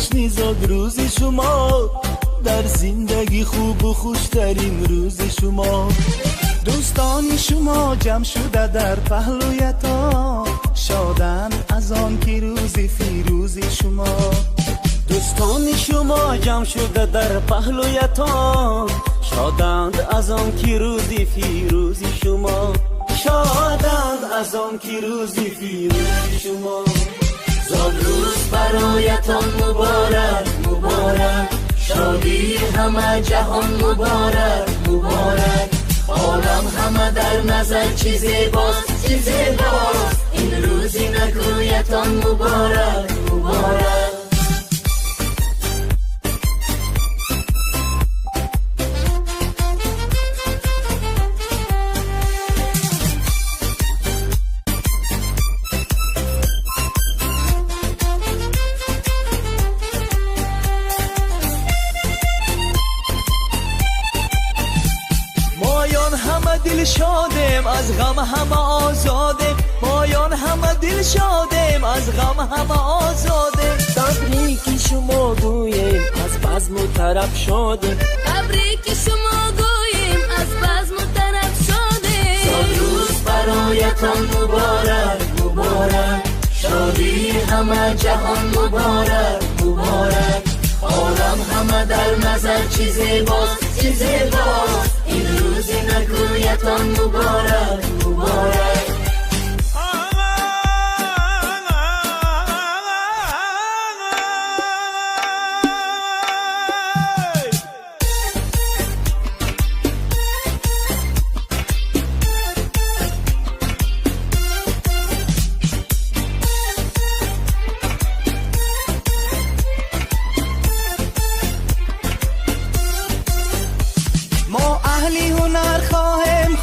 جشنی زاد روز شما، در زندگی خوب و خوشترین روز شما. دوستان شما جمع شده در پهلویتان، شادند از آن که روز فیروز شما. دوستان شما جمع شده در پهلویتان، شادند از آن که روز فیروز شما. شادند از آن که روز فیروز شما. زاد روز برایتان مبارک مبارک، شادی همه جهان مبارک مبارک. عالم همه در نظر چی زیباست چی زیباست، این روزی نگویتان مبارک مبارک. دل شادیم از غم همه آزادیم، مایان همه دل شادیم از غم همه آزادیم. تبریک شما گوییم از بزم و طرب شادیم، تبریک شما گوییم از بزم و طرب شادیم. زاد روز برایتان مبارک مبارک، شادی همه جهان مبارک مبارک. عالم همه در نظر چی زیباست چی زیباست، این روزی نگویتان مبارک مبارک.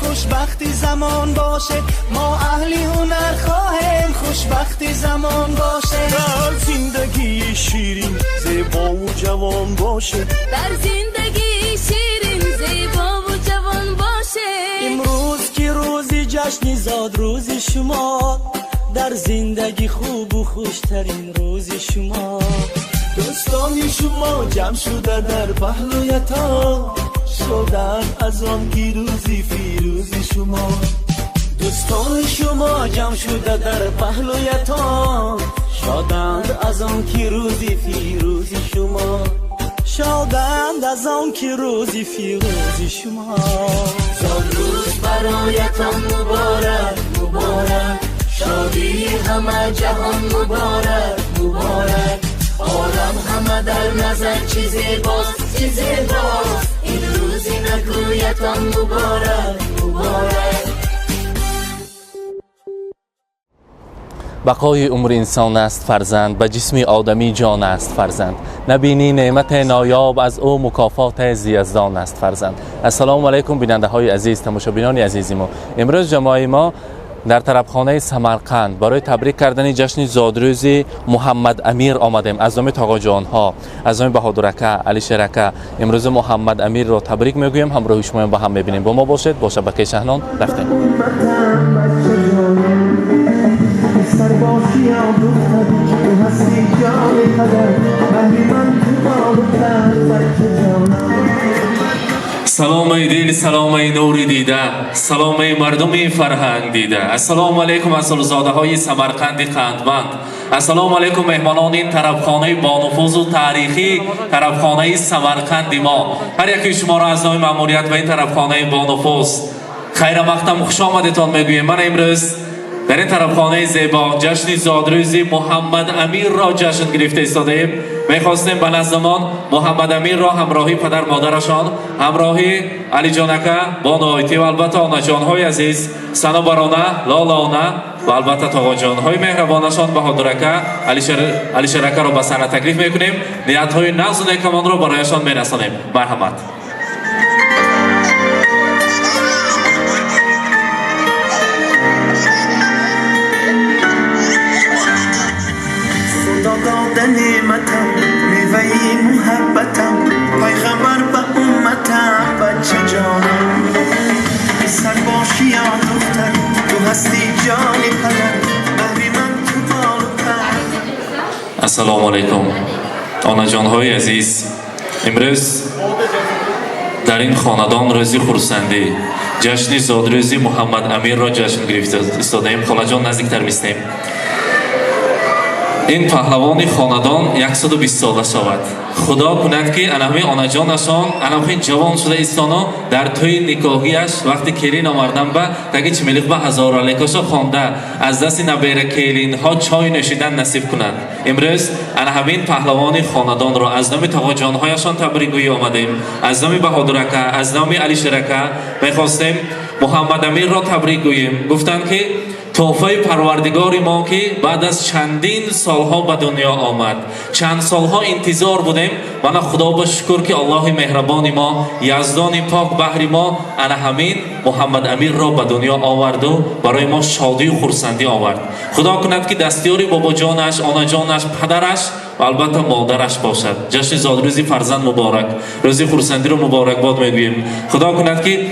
خوشبختی زمان باشه، ما اهلی هنر خواهیم خوشبختی زمان باشه. در زندگی شیرین زیبا و جوان باشه، در زندگی شیرین زیبا و جوان باشه. امروز که روزی جشنی زاد روز شما، در زندگی خوب و خوشترین روز شما. دوستان شما جمع شده در پهلویتان، شدن از آن که روزی فیروز شما. دوستان شما جمع شده در پهلویتان، شادند از آن که روزی فیروز شما. شادند از آن که روزی فیروز شما. زاد روز برایتان مبارک مبارک، شادی همه جهان مبارک مبارک. عالم همه در نظر چی زیباست چی زیباست، این روزی نگویتان مبارک مبارک. بقای عمر انسان است فرزند، به جسم آدمی جان است فرزند. نبینی نعمت نایاب از او مکافات زیزدان است فرزند. السلام علیکم بیننده های عزیز، تماشابینان عزیز ما. امروز جماعت ما در طربخانه سمرقند برای تبریک کردن جشن زادروز محمد امیر آمدیم. از نام آقا جان ها، از نام بهادرکه، علی شرکه، امروز محمد امیر را تبریک میگویم. همراه شما با هم میبینیم. با ما باشید. با شبکه شهنان رفتیم. سلام ای دل، سلام ای نور دیده، سلام ای مردم فرهنگ دیده. السلام علیکم اصلزاده های سمرقند قندمند. السلام علیکم مهمانان این طربخانه با نفوذ و تاریخی طربخانه سمرقند ما. هر یکی شما را از نام مأموریت و این طربخانه با نفوذ خیر مقدم خوش آمدتان میگویم. من امروز در این طربخانه زیبا جشن زادروز محمد امیر را جشن گرفته ایستادیم. میخواستیم به نزدمان محمد امیر را همراهی پدر مادرشان، همراهی علی جانکه، بانو آیتی و البته آنا جانهای عزیز، سنا برانه، لالانه و البته تاقا جانهای مهربانشان بهادرکه، علی شرکه را به صحنه تکلیف میکنیم. نیتهای نغز و نیکمان را برایشان میرسانیم. مرحمت. نعمتم میوهی محبتم، پیغمبر به امتم، بچه جانم سر باشی یا دختر، تو هستی جانی پدر، بهری من تو بال و پر. السلام علیکم. онаҷонҳои азиз, имрӯз дар ин хонадон рӯзи хурсандӣ, ҷашни зодрӯзи Муҳаммад Амирро ҷашн гирифта истодаем. Холаҷон, наздиктар мистем. ин паҳлавони хонадон 120 сола шавад. худо кунад ки анаҳми онаҷонашон анаҳин ҷавон шуда истоно дар тӯи никоҳияш вақти келин омардан ба таги чимилиқба ҳазоралекоша хонда аз дасти набера келинҳо чой нӯшидан насиб кунад. имрӯз анаҳамин паҳлавони хонадонро аз номи тоғоҷонҳояшон табрикгӯӣ омадем. аз номи Баҳодурака, аз номи Алиширака мехостем Муҳаммад Амирро табрик гӯем. Гуфтанд ки توفه پروردگار ما که بعد از چندین سالها به دنیا آمد. چند سالها انتظار بودیم و نه خدا با شکر که الله مهربان ما یزدان پاک بحر ما انا همین محمد امیر را به دنیا آورد و برای ما شادی و خرسندی آورد. خدا کند که دستیاری بابا جانش، آنا جانش، پدرش و البته مادرش باشد. جشن زادروزی فرزند مبارک، روزی خرسندی رو مبارک باد میگوییم. خدا کند که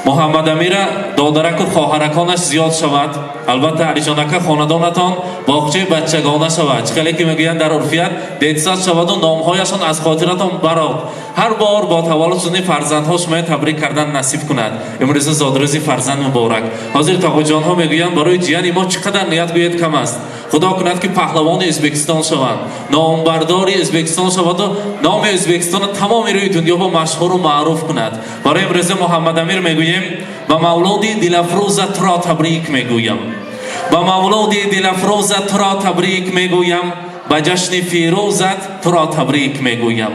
محمد امیر دادرک و خواهرکانش زیاد شود. البته علیجانک خاندانتان باغچه بچگانه شود. خیلی که میگویند در عرفیت ددساز شود و نامهایشان از خاطرتان برآد. هر بار با تولد سنی فرزندها شما تبریک کردن نصیب کند. امروز زادروزی فرزند مبارک. حاضر تاقا جانها میگویند برای جیان ما چقدر نیت گوید کم است. خدا کند که پهلوان ازبکستان شوند، نامبردار ازبکستان شود و نام ازبکستان تمام روی دنیا با مشهور و معروف کند. برای امروز محمد امیر میگوییم با مولودی دلافروزت را تبریک میگویم، با مولودی دلافروزت را تبریک میگویم، با جشن فیروزت تو را تبریک میگویم،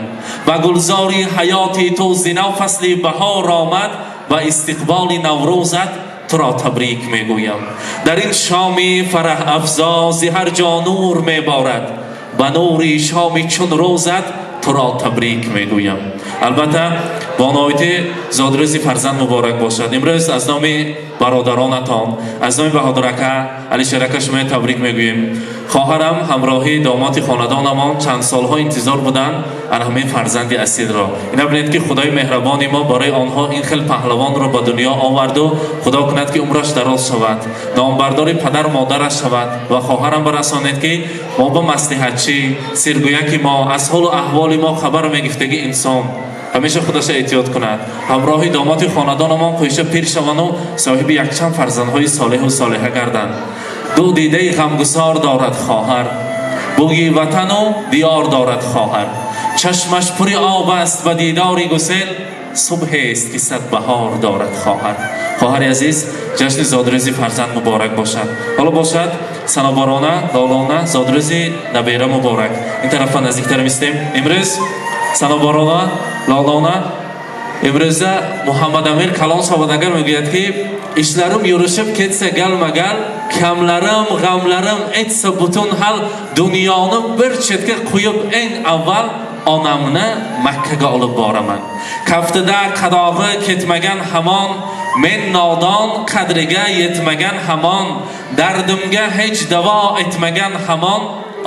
با گلزاری حیاتی تو زنا فصل بهار آمد و استقبال نوروزت تو را تبریک میگویم. در این شامی فرح افزا ز هر جا نور میبارد، به نوری شامی چون روزت تو را تبریک میگویم. البته با نهایت زادروزی فرزند مبارک باشد. امروز از نام برادرانتان، از نام بهادرکه علیشرکه شما تبریک میگوییم. خواهرم همراهی داماد خاندانمان چند سالها انتظار بودند همین فرزند اصیل را. اینا ببینید که خدای مهربان ما برای آنها این خیل پهلوان را به دنیا آورد و خدا کند که عمرش دراز شود، نامبردار پدر و مادرش شود و خواهرم برسانید که ما با مصلحتچی سرگویک ما از حال و احوال ما خبر میگفتگی انسان همیشه خودش احتیاط کند. همراهی داماد خاندانمان خویش پیر شوند و صاحب یکچند فرزندهای صالح و صالحه گردند. دو دیده غمگسار دارد خواهر، بوی وطن و دیار دارد خواهر. چشمش پری آب است و دیداری گسل، صبح است که صد بهار دارد خواهر. خواهر عزیز، جشن زادروزی فرزند مبارک باشد. حالا باشد سنابارانه، لالانه زادروزی نبیره مبارک. این طرفا نزدیکتر میستیم. امروز سنابارانه، لالانه امروز محمد امیر کلان صحبتگر میگوید که işlerim yürüşüp ketse gelme gel, kamlarım, gamlarım etse bütün hal, dünyanı bir chetga qo'yib eng avval onamni Makkaga olib boraman. Kaftida qadog'i ketmagan hamon, men nodon qadriga yetmagan hamon, dardimga hech davo etmagan hamon,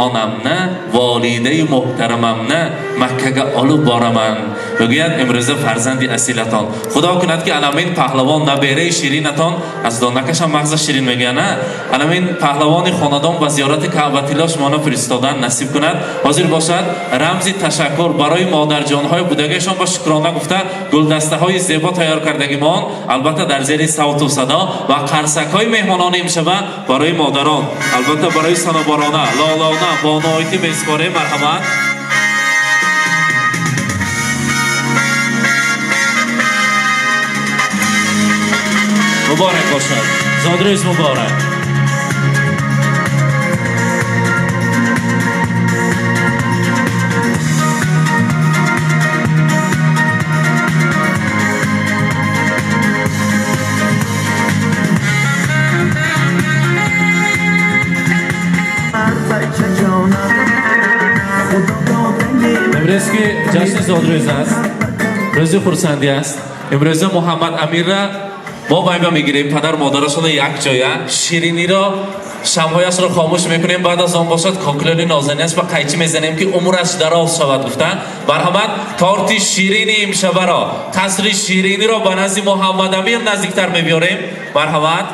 onamni, volidai muhtaramamni Makkaga olib boraman. میگوید امروز فرزندی اصیلتان. خدا کند که علامین پهلوان نبیره شیرینتان از دانکش هم مغز شیرین میگه نه. علامین پهلوان خاندان با زیارت کعبه شما فرستادن نصیب کند. حاضر باشد رمزی تشکر برای مادر جانهای بودگیشان با شکرانه گفته گلدسته های زیبا تیار کردگیمان، البته در زیر صوت و صدا و قرصک های مهمانان امشبه برای مادران، البته برای سنابارانه، لالانه با نهایت میسپاره مرحمت. مبارک باشد. زادروز مبارک. امروز که جشن زادروز است، روز خرسندی است. امروز محمد امیر را ما باید میگیریم، پدر مادرشون یک جایه شیرینی را شمهایش را خاموش میکنیم، بعد از آن باشد کاکلوری نازنین است و قیچی میزنیم که عمرش دراز شود. گفتن مرحمت تارت شیرینی امشب را، قصر شیرینی را به نزد محمد امیر نزدیکتر میبیاریم. مرحمت.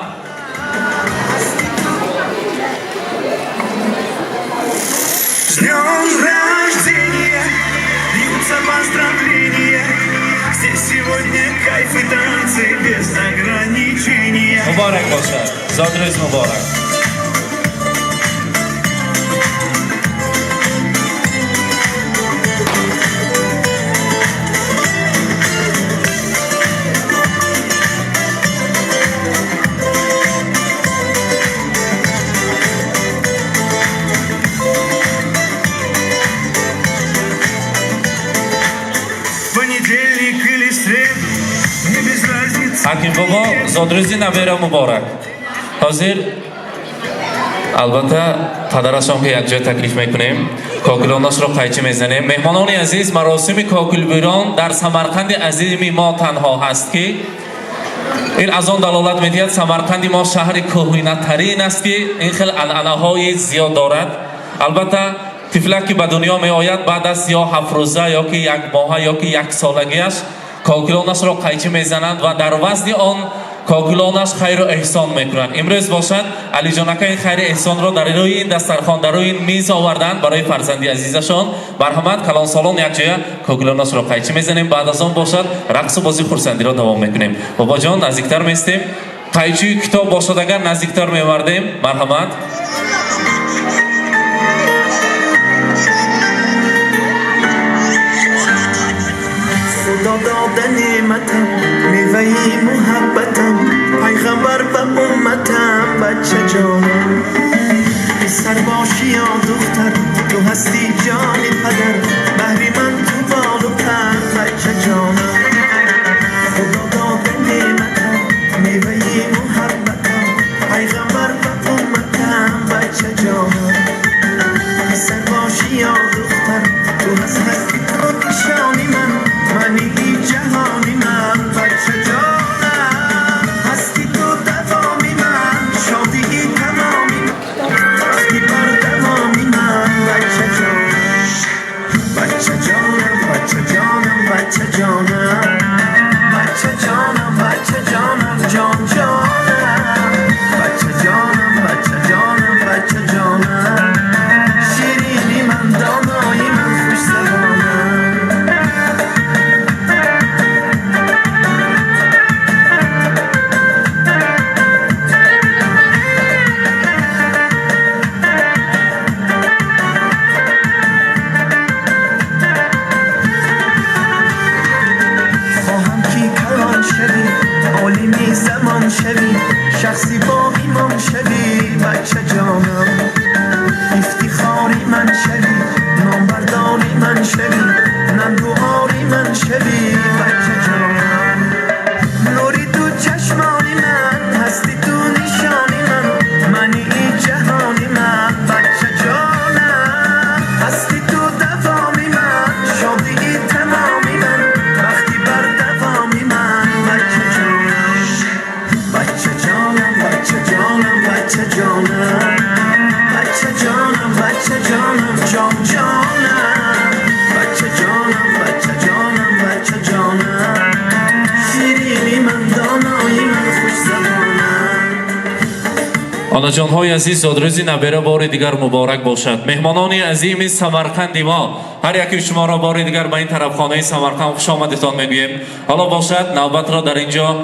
С днем рождения! поздравления. Здесь сегодня кайф и танцы без ограничения. Muborak bo'lsin. Zodingiz muborak. Понедельник или среду, не без разницы. Hakim bobo, zodingizni nabera muborak. Hozir albatta padarashomga یک جای taklif میکنیم. کوکلوناش رو قیچی میزنیم. مهمانان عزیز، مراسم کوکلبیران در سمرقند عظیم ما تنها هست که این از آن دلالت می‌دهد سمرقند ما شهر کهنه‌ترین است که این خیلی عنعنه‌های زیاد دارد. البته طفلک که به دنیا میآید بعد از یا 7 روزه یا که 1 ماه یا که 1 سالگیش کوکلونش را قیچی میزنند و در وزن آن کوکلونش خیر و احسان میکنند. امروز باشد علی جانکه این خیر احسان را در روی این دسترخوان در روی این میز آوردند برای فرزندی عزیزشان. مرحمت کلان سالن یک جای کوکلونش را قیچی میزنیم. بعد از آن باشد رقص و بازی خرسندی را دوام میکنیم. بابا جان نزدیکتر میستیم. قیچی کتاب باشد اگر نزدیکتر میوردیم. مرحمت. خدا داده نعمتم میوهی محبتم پیغمبر به امتم بچه جانم پسر باشی یا دختر تو هستی جان پدر بهری من تو بال و پر بچه جانم خدا داده نعمتم میوهی محبتم پیغمبر به امتم بچه جانم پسر باشی یا دختر تو هستی تو نشانی من منی جهانی من بچه جانم هستی تو دوامی من شادی تمامی وقتی بر دوامی من بچه جانم بچه جانم بچه جانم بچه جانم بچه جانم بچه جانم جان جانم بچه جانم بچه جانم بچه جانم شیرینی من دانایی من خوش زبانم زمان شوی شخصی با ایمان شوی بچه جانم افتخاری من شوی نامبرداری من شوی نمدواری من شوی بچه جانم نوری تو چشمانی من هستی تو نشانی من منی جهانی من بچه جانم هستی تو دوامی من شادی تمامی من وقتی بر دوامی من بچه جانم بچه جانم بچه جانم بچه جانم بچه جانم بچه جانم جان جانم بچه جانم بچه جانم بچه جانم شیرینی من دانایی من خوش زبانم. آنجان های عزیز، زادروزی نبره بار دیگر مبارک باشد. مهمانان عظیم سمرقند ما، هر یکی شما را بار دیگر به این طرف خانه سمرقند خوش آمدتان میگویم. حالا باشد نوبت را در اینجا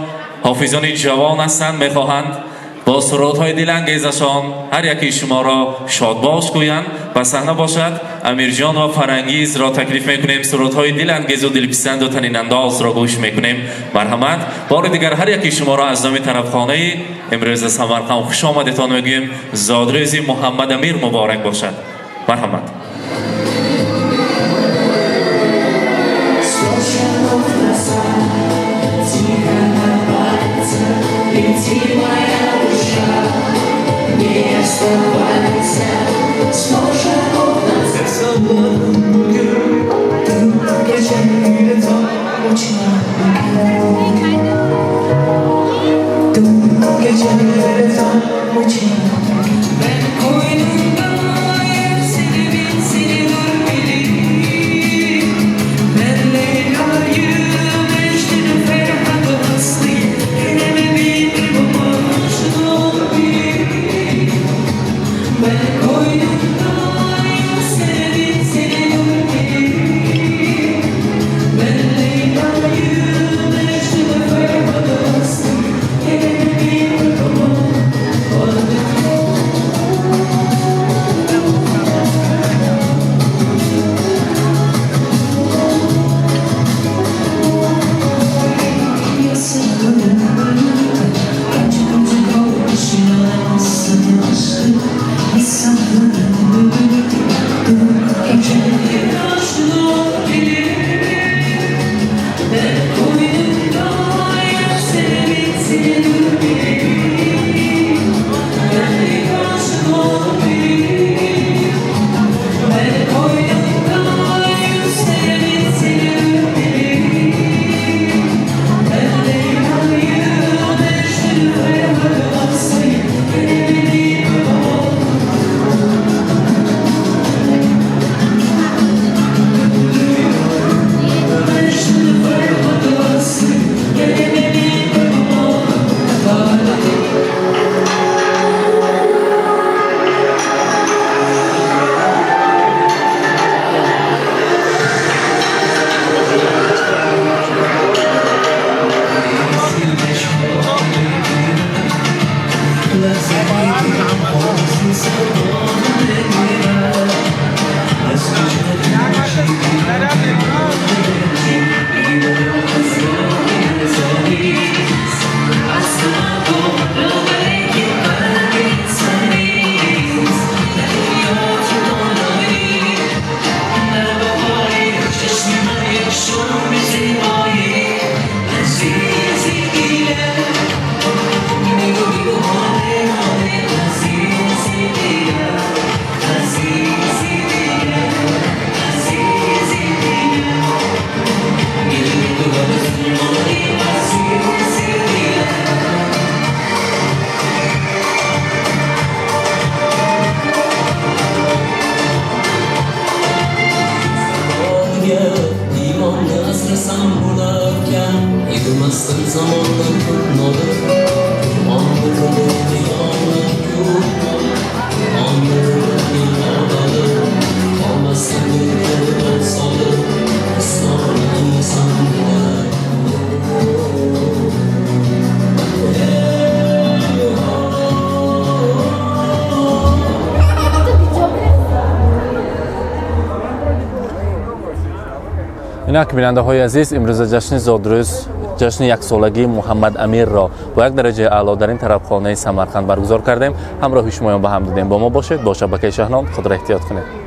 حافظان جوان هستند میخواهند با سرودهای دلانگیزشان هر یکی شما را شادباش گویند. و صحنه باشد امیرجان و فرنگیز را تکلیف میکنیم. سرودهای دلانگیز و دلپسند و طنین انداز را گوش میکنیم. مرحمت. بار دیگر هر یکی شما را از نام طرفخانه امروز سمرقند خوش آمدتان میگویم. زادروزی محمد امیر مبارک باشد. مرحمت. Лети, моя душа, не оставайся, сможем Yılmazsın zamanla kutmalı Anlıklı dünyalı kutmalı Anlıklı dünyalı Olmazsa bir olsalı İslam'ın insanlığı اینک بیننده های عزیز امروز جشن زادروز جشن یک سالگی محمد امیر را با یک درجه اعلی در این طرفخانه سمرقند برگزار کردیم. همراه شما با هم دیدیم. با ما باشید. با شبکه شهنام خود را احتیاط کنید.